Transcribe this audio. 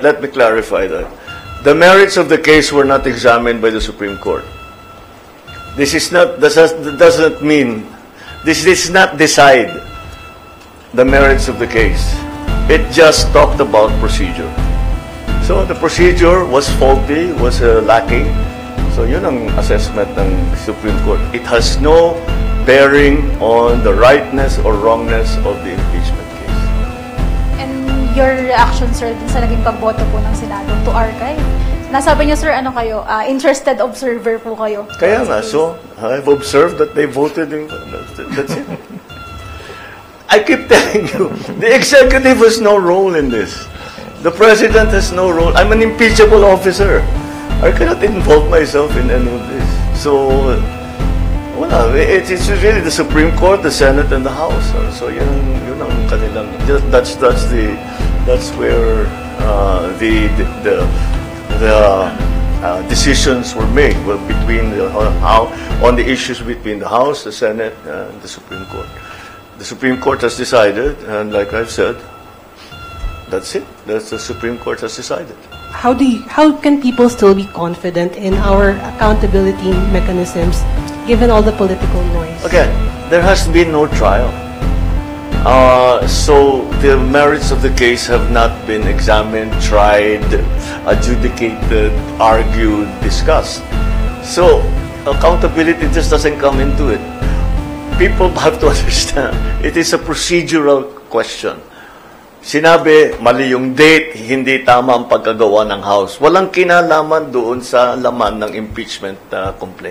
Let me clarify that. The merits of the case were not examined by the Supreme Court. This is not, doesn't mean, this does not decide the merits of the case. It just talked about procedure. So the procedure was faulty, was lacking. So yun ang assessment ng Supreme Court. It has no bearing on the rightness or wrongness of the impeachment case. And your reaction, sir, din sa naging pagboto po ng Senado to archive? Nasabi niyo, sir, ano kayo? Interested observer po kayo. Kaya nga, so I've observed that they voted in, that's it. I keep telling you, the executive has no role in this. The president has no role. I'm an impeachable officer. I cannot involve myself in any of this. So, wala. It's really the Supreme Court, the Senate, and the House. So, yun ang kanilang. That's where the decisions were made. Well, between on the issues between the House, the Senate, and the Supreme Court. The Supreme Court has decided, and like I've said, that's it. That's the Supreme Court has decided. How can people still be confident in our accountability mechanisms given all the political noise? Again, there has been no trial. So the merits of the case have not been examined, tried, adjudicated, argued, discussed. So accountability just doesn't come into it. People have to understand, it is a procedural question. Sinabi, mali yung date, hindi tama ang pagkagawa ng House. Walang kinalaman doon sa laman ng impeachment complaint.